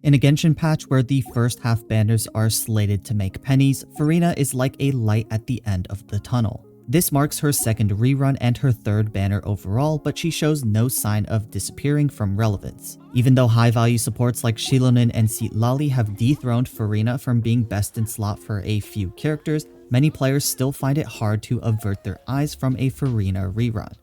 In a Genshin patch where the first half banners are slated to make pennies, Furina is like a light at the end of the tunnel. This marks her second rerun and her third banner overall, but she shows no sign of disappearing from relevance. Even though high-value supports like Xiaonin and Citlali have dethroned Furina from being best in slot for a few characters, many players still find it hard to avert their eyes from a Furina rerun.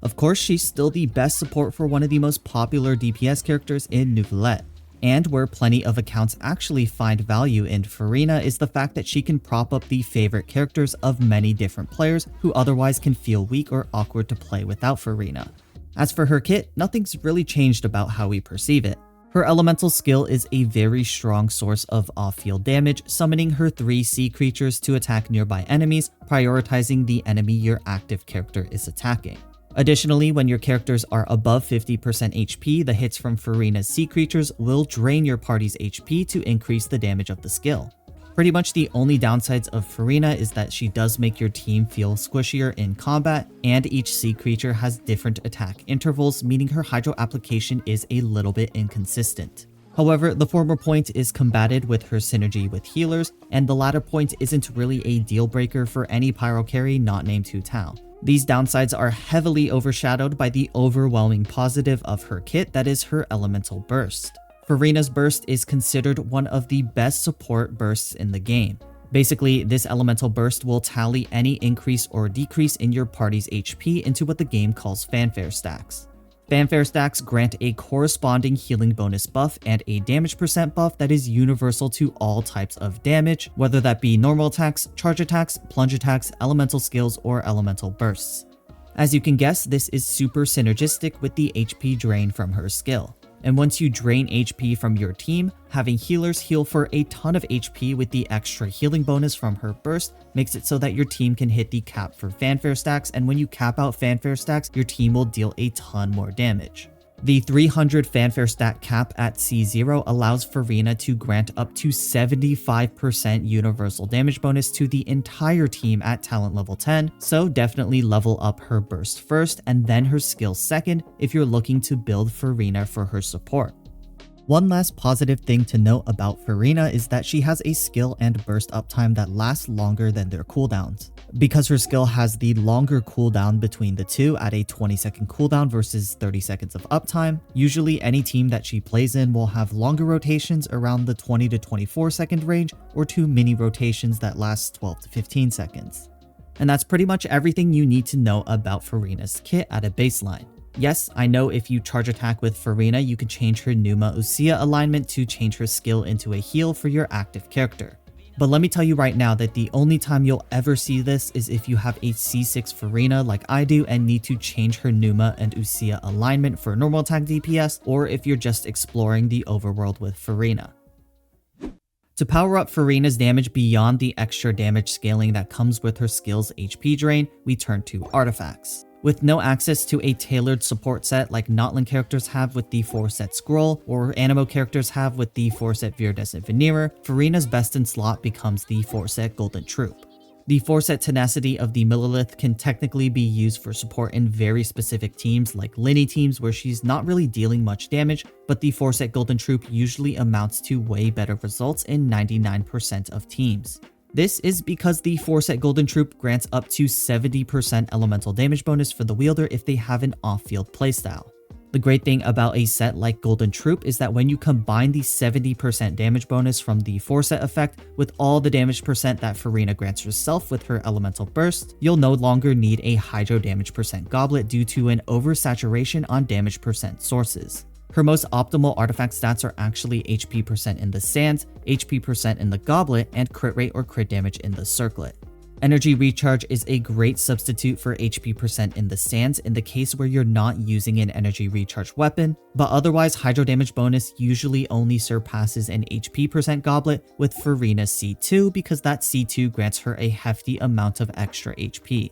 Of course, she's still the best support for one of the most popular DPS characters in Neuvillette. And where plenty of accounts actually find value in Furina is the fact that she can prop up the favorite characters of many different players who otherwise can feel weak or awkward to play without Furina. As for her kit, nothing's really changed about how we perceive it. Her elemental skill is a very strong source of off-field damage, summoning her 3 sea creatures to attack nearby enemies, prioritizing the enemy your active character is attacking. Additionally, when your characters are above 50% HP, the hits from Furina's sea creatures will drain your party's HP to increase the damage of the skill. Pretty much the only downsides of Furina is that she does make your team feel squishier in combat, and each sea creature has different attack intervals, meaning her hydro application is a little bit inconsistent. However, the former point is combated with her synergy with healers, and the latter point isn't really a deal breaker for any pyro carry not named Hu Tao. These downsides are heavily overshadowed by the overwhelming positive of her kit, that is her elemental burst. Furina's burst is considered one of the best support bursts in the game. Basically, this elemental burst will tally any increase or decrease in your party's HP into what the game calls fanfare stacks. Fanfare stacks grant a corresponding healing bonus buff and a damage percent buff that is universal to all types of damage, whether that be normal attacks, charge attacks, plunge attacks, elemental skills, or elemental bursts. As you can guess, this is super synergistic with the HP drain from her skill. And once you drain HP from your team, having healers heal for a ton of HP with the extra healing bonus from her burst makes it so that your team can hit the cap for fanfare stacks, and when you cap out fanfare stacks, your team will deal a ton more damage. The 300 fanfare stack cap at C0 allows Furina to grant up to 75% universal damage bonus to the entire team at talent level 10, so definitely level up her burst first and then her skill second if you're looking to build Furina for her support. One last positive thing to note about Furina is that she has a skill and burst uptime that lasts longer than their cooldowns. Because her skill has the longer cooldown between the two at a 20-second cooldown versus 30 seconds of uptime, usually any team that she plays in will have longer rotations around the 20 to 24 second range, or 2 mini rotations that last 12 to 15 seconds. And that's pretty much everything you need to know about Furina's kit at a baseline. Yes, I know if you charge attack with Furina, you can change her Numa Usia alignment to change her skill into a heal for your active character. But let me tell you right now that the only time you'll ever see this is if you have a C6 Furina like I do and need to change her Numa and Usia alignment for normal attack DPS, or if you're just exploring the overworld with Furina. To power up Furina's damage beyond the extra damage scaling that comes with her skill's HP drain, we turn to artifacts. With no access to a tailored support set like Notland characters have with the 4-set Scroll, or Animo characters have with the 4-set Viridescent Veneer, Furina's best in slot becomes the 4-set Golden Troupe. The 4-set Tenacity of the Millilith can technically be used for support in very specific teams like Lyney teams where she's not really dealing much damage, but the 4-set Golden Troupe usually amounts to way better results in 99% of teams. This is because the 4-set Golden Troupe grants up to 70% elemental damage bonus for the wielder if they have an off-field playstyle. The great thing about a set like Golden Troupe is that when you combine the 70% damage bonus from the 4-set effect with all the damage percent that Furina grants herself with her elemental burst, you'll no longer need a hydro damage percent goblet due to an oversaturation on damage percent sources. Her most optimal artifact stats are actually HP percent in the sands, HP percent in the goblet, and crit rate or crit damage in the circlet. Energy recharge is a great substitute for HP percent in the sands in the case where you're not using an energy recharge weapon, but otherwise hydro damage bonus usually only surpasses an HP percent goblet with Furina's C2 because that C2 grants her a hefty amount of extra HP.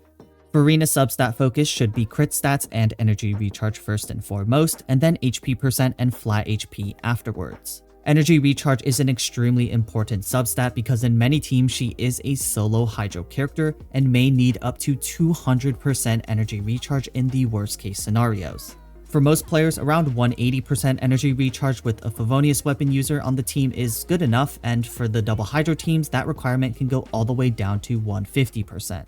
Furina's substat focus should be crit stats and energy recharge first and foremost, and then HP percent and flat HP afterwards. Energy recharge is an extremely important substat because in many teams she is a solo hydro character and may need up to 200% energy recharge in the worst case scenarios. For most players, around 180% energy recharge with a Favonius weapon user on the team is good enough, and for the double Hydro teams, that requirement can go all the way down to 150%.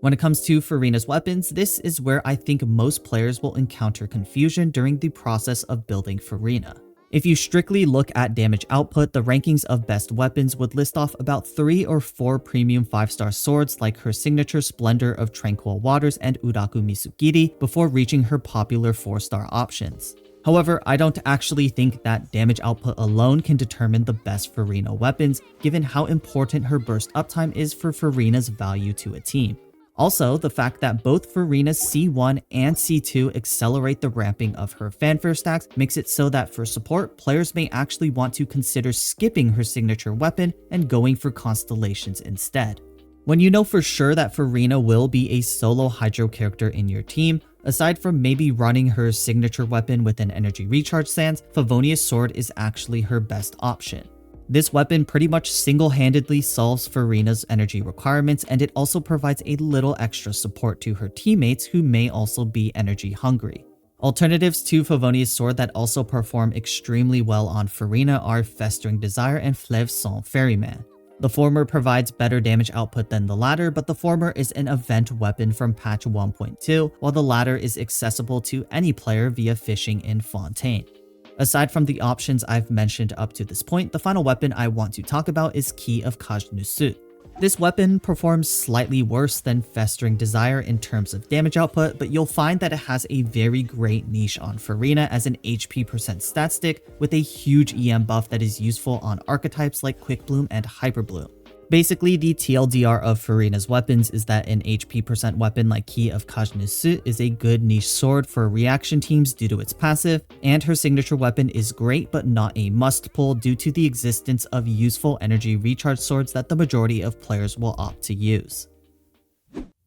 When it comes to Furina's weapons, this is where I think most players will encounter confusion during the process of building Furina. If you strictly look at damage output, the rankings of best weapons would list off about 3 or 4 premium 5-star swords like her signature Splendor of Tranquil Waters and Uraku Mizukiri before reaching her popular 4-star options. However, I don't actually think that damage output alone can determine the best Furina weapons, given how important her burst uptime is for Furina's value to a team. Also, the fact that both Furina's C1 and C2 accelerate the ramping of her fanfare stacks makes it so that for support, players may actually want to consider skipping her signature weapon and going for constellations instead. When you know for sure that Furina will be a solo Hydro character in your team, aside from maybe running her signature weapon with an energy recharge stance, Favonius Sword is actually her best option. This weapon pretty much single-handedly solves Furina's energy requirements, and it also provides a little extra support to her teammates who may also be energy hungry. Alternatives to Favonius Sword that also perform extremely well on Furina are Festering Desire and Fleuve Cendre Ferryman. The former provides better damage output than the latter, but the former is an event weapon from patch 1.2, while the latter is accessible to any player via fishing in Fontaine. Aside from the options I've mentioned up to this point, the final weapon I want to talk about is Key of Kajnusu. This weapon performs slightly worse than Festering Desire in terms of damage output, but you'll find that it has a very great niche on Furina as an HP % stat stick with a huge EM buff that is useful on archetypes like Quick Bloom and Hyper Bloom. Basically, the TLDR of Furina's weapons is that an HP % weapon like Key of Kajnusu is a good niche sword for reaction teams due to its passive, and her signature weapon is great but not a must pull due to the existence of useful energy recharge swords that the majority of players will opt to use.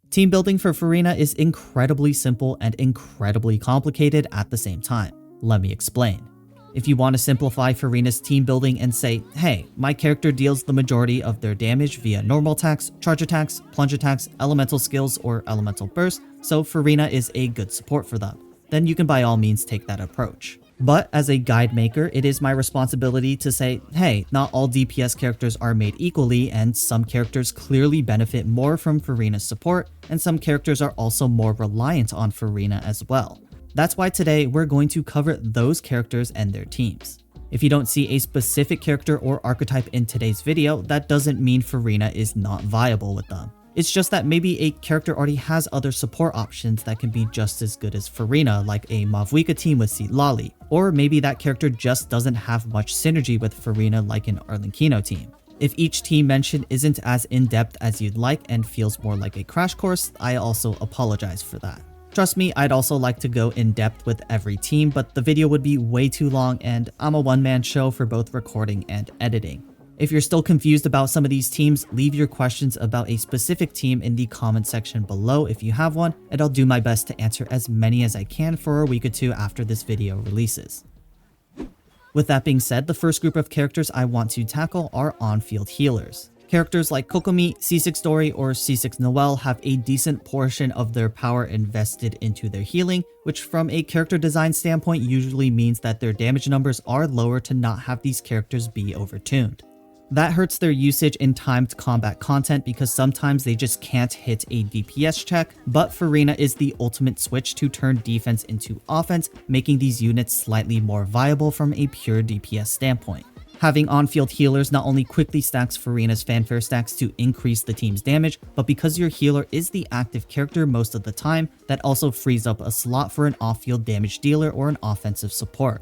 Team building for Furina is incredibly simple and incredibly complicated at the same time. Let me explain. If you want to simplify Furina's team building and say, hey, my character deals the majority of their damage via normal attacks, charge attacks, plunge attacks, elemental skills, or elemental burst, so Furina is a good support for them, then you can by all means take that approach. But as a guide maker, it is my responsibility to say, hey, not all DPS characters are made equally, and some characters clearly benefit more from Furina's support, and some characters are also more reliant on Furina as well. That's why today we're going to cover those characters and their teams. If you don't see a specific character or archetype in today's video, that doesn't mean Furina is not viable with them. It's just that maybe a character already has other support options that can be just as good as Furina, like a Mavuika team with Lali, or maybe that character just doesn't have much synergy with Furina like an Arlecchino team. If each team mentioned isn't as in-depth as you'd like and feels more like a crash course, I also apologize for that. Trust me, I'd also like to go in depth with every team, but the video would be way too long and I'm a one-man show for both recording and editing. If you're still confused about some of these teams, leave your questions about a specific team in the comment section below if you have one, and I'll do my best to answer as many as I can for a week or two after this video releases. With that being said, the first group of characters I want to tackle are on-field healers. Characters like Kokomi, C6 Dori, or C6 Noelle have a decent portion of their power invested into their healing, which from a character design standpoint usually means that their damage numbers are lower to not have these characters be overtuned. That hurts their usage in timed combat content because sometimes they just can't hit a DPS check, but Furina is the ultimate switch to turn defense into offense, making these units slightly more viable from a pure DPS standpoint. Having on-field healers not only quickly stacks Furina's fanfare stacks to increase the team's damage, but because your healer is the active character most of the time, that also frees up a slot for an off-field damage dealer or an offensive support.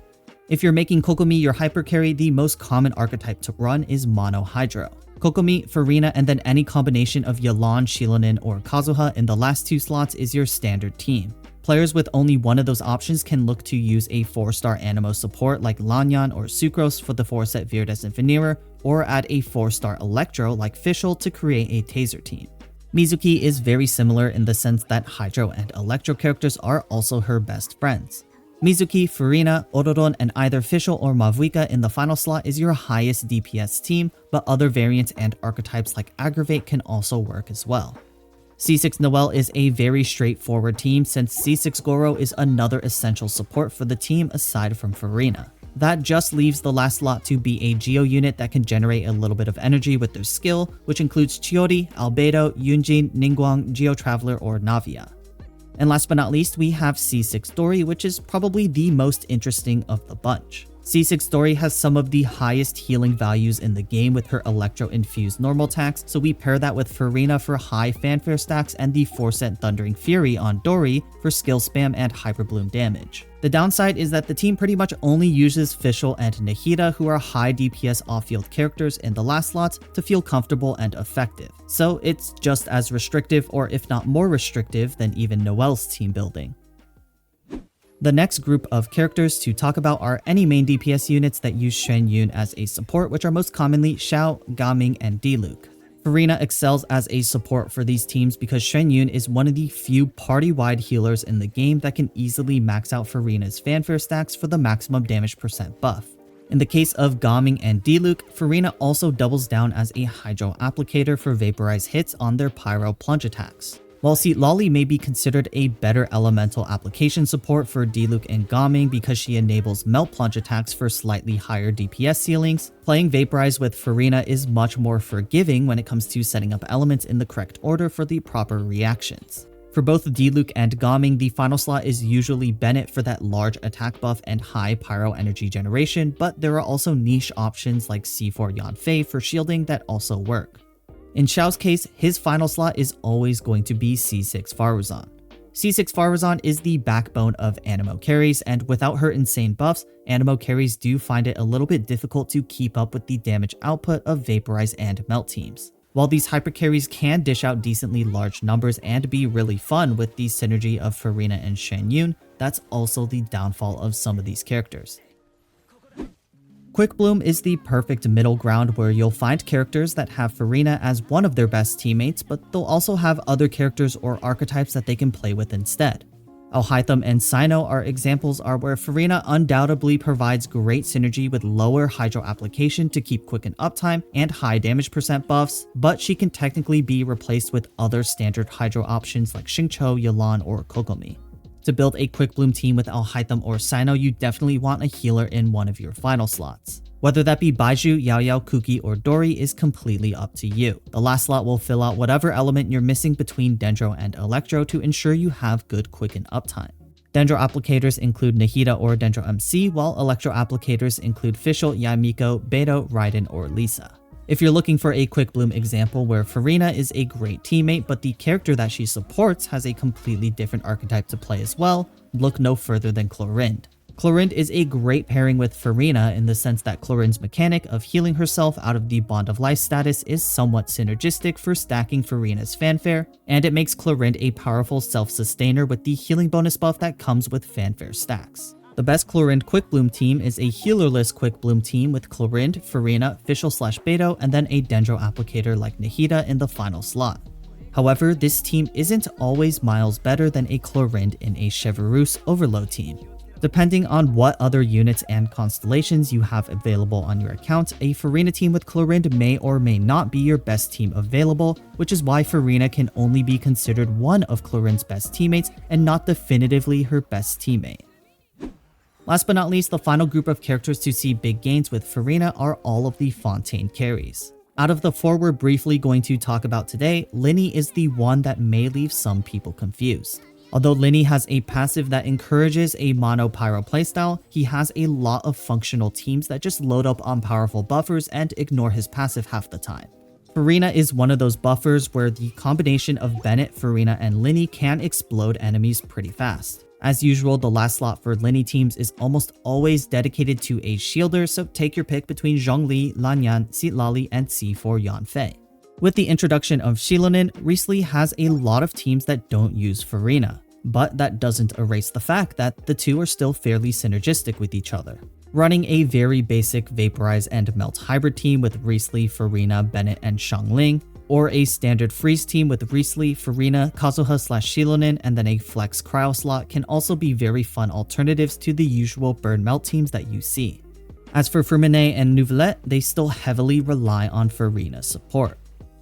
If you're making Kokomi your hyper carry, the most common archetype to run is Mono Hydro. Kokomi, Furina, and then any combination of Yelan, Shilonin, or Kazuha in the last 2 slots is your standard team. Players with only one of those options can look to use a 4-star Anemo support like Lanyan or Sucrose for the 4-set Viridescent Veneer, or add a 4-star Electro like Fischl to create a Taser team. Mizuki is very similar in the sense that Hydro and Electro characters are also her best friends. Mizuki, Furina, Ororon, and either Fischl or Mavuika in the final slot is your highest DPS team, but other variants and archetypes like Aggravate can also work as well. C6 Noelle is a very straightforward team since C6 Goro is another essential support for the team aside from Furina. That just leaves the last slot to be a Geo unit that can generate a little bit of energy with their skill, which includes Chiori, Albedo, Yunjin, Ningguang, Geo Traveler, or Navia. And last but not least, we have C6 Dori, which is probably the most interesting of the bunch. C6 Dori has some of the highest healing values in the game with her Electro-infused normal attacks, so we pair that with Furina for high fanfare stacks and the 4-cent Thundering Fury on Dori for skill spam and Hyper Bloom damage. The downside is that the team pretty much only uses Fischl and Nahida, who are high DPS off-field characters in the last slots, to feel comfortable and effective. So it's just as restrictive, or if not more restrictive, than even Noelle's team building. The next group of characters to talk about are any main DPS units that use Shen Yun as a support, which are most commonly Xiao, Gaming, and Diluc. Furina excels as a support for these teams because Shen Yun is one of the few party-wide healers in the game that can easily max out Furina's fanfare stacks for the maximum damage percent buff. In the case of Gaming and Diluc, Furina also doubles down as a Hydro applicator for vaporize hits on their Pyro Plunge attacks. While Lolly may be considered a better elemental application support for Diluc and Gaming because she enables Melt Plunge attacks for slightly higher DPS ceilings, playing Vaporize with Furina is much more forgiving when it comes to setting up elements in the correct order for the proper reactions. For both Diluc and Gaming, the final slot is usually Bennett for that large attack buff and high pyro energy generation, but there are also niche options like C4 Yanfei for shielding that also work. In Xiao's case, his final slot is always going to be C6 Faruzan. C6 Faruzan is the backbone of Animo carries, and without her insane buffs, Animo carries do find it a little bit difficult to keep up with the damage output of Vaporize and Melt teams. While these hyper carries can dish out decently large numbers and be really fun with the synergy of Furina and Shen Yun, that's also the downfall of some of these characters. Quick Bloom is the perfect middle ground where you'll find characters that have Furina as one of their best teammates, but they'll also have other characters or archetypes that they can play with instead. Alhaitham and Cyno are examples where Furina undoubtedly provides great synergy with lower Hydro application to keep quicken uptime and high damage percent buffs, but she can technically be replaced with other standard Hydro options like Xingqiu, Yelan, or Kokomi. To build a Quick Bloom team with Alhaitham or Cyno, you definitely want a healer in one of your final slots. Whether that be Baizhu, Xiao, Kuki, or Dori is completely up to you. The last slot will fill out whatever element you're missing between Dendro and Electro to ensure you have good quicken uptime. Dendro applicators include Nahida or Dendro MC, while Electro applicators include Fischl, Yamiko, Beidou, Raiden, or Lisa. If you're looking for a Quick Bloom example where Furina is a great teammate, but the character that she supports has a completely different archetype to play as well, look no further than Clorinde. Clorinde is a great pairing with Furina in the sense that Clorinde's mechanic of healing herself out of the Bond of Life status is somewhat synergistic for stacking Furina's fanfare, and it makes Clorinde a powerful self-sustainer with the healing bonus buff that comes with fanfare stacks. The best Clorinde Quick Bloom team is a healerless Quick Bloom team with Clorinde, Furina, Fischl/Beidou, and then a Dendro applicator like Nahida in the final slot. However, this team isn't always miles better than a Clorinde in a Chevreuse Overload team. Depending on what other units and constellations you have available on your account, a Furina team with Clorinde may or may not be your best team available, which is why Furina can only be considered one of Clorinde's best teammates and not definitively her best teammate. Last but not least, the final group of characters to see big gains with Furina are all of the Fontaine carries. Out of the four we're briefly going to talk about today, Lyney is the one that may leave some people confused. Although Lyney has a passive that encourages a mono pyro playstyle, he has a lot of functional teams that just load up on powerful buffers and ignore his passive half the time. Furina is one of those buffers where the combination of Bennett, Furina, and Lyney can explode enemies pretty fast. As usual, the last slot for Lyney teams is almost always dedicated to a shielder, so take your pick between Zhongli, Lanyan, Citlali, and C4 Yanfei. With the introduction of Xilonen, Wriothesley has a lot of teams that don't use Furina, but that doesn't erase the fact that the two are still fairly synergistic with each other. Running a very basic Vaporize and Melt hybrid team with Wriothesley, Furina, Bennett, and Xiangling, or a standard freeze team with Wriothesley, Furina, Kazuha/Xilonen, and then a flex cryo slot can also be very fun alternatives to the usual burn melt teams that you see. As for Freminet and Neuvillette, they still heavily rely on Furina's support.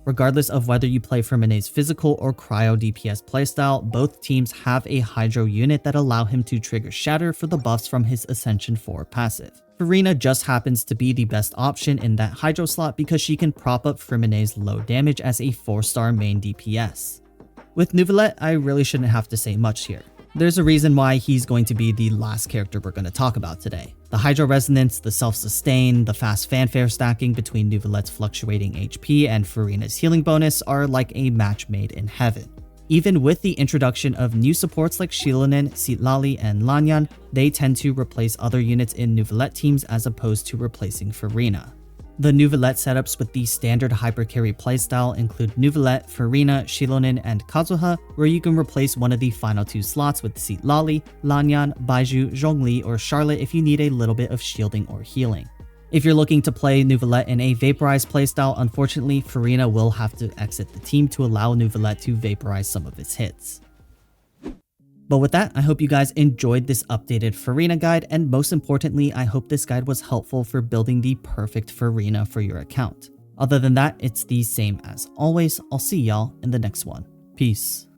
Regardless of whether you play Freminet's physical or cryo DPS playstyle, both teams have a Hydro unit that allow him to trigger Shatter for the buffs from his Ascension 4 passive. Furina just happens to be the best option in that Hydro slot because she can prop up Freminet's low damage as a 4-star main DPS. With Neuvillette, I really shouldn't have to say much here. There's a reason why he's going to be the last character we're going to talk about today. The Hydro Resonance, the self-sustain, the fast fanfare stacking between Neuvillette's fluctuating HP and Furina's healing bonus are like a match made in heaven. Even with the introduction of new supports like Xiaonen, Citlali, and Lanyan, they tend to replace other units in Neuvillette teams as opposed to replacing Furina. The Neuvillette setups with the standard hypercarry playstyle include Neuvillette, Furina, Xiaonen, and Kazuha, where you can replace one of the final 2 slots with Citlali, Lanyan, Baizhu, Zhongli, or Charlotte if you need a little bit of shielding or healing. If you're looking to play Neuvillette in a vaporized playstyle, unfortunately, Furina will have to exit the team to allow Neuvillette to vaporize some of its hits. But with that, I hope you guys enjoyed this updated Furina guide, and most importantly, I hope this guide was helpful for building the perfect Furina for your account. Other than that, it's the same as always. I'll see y'all in the next one. Peace.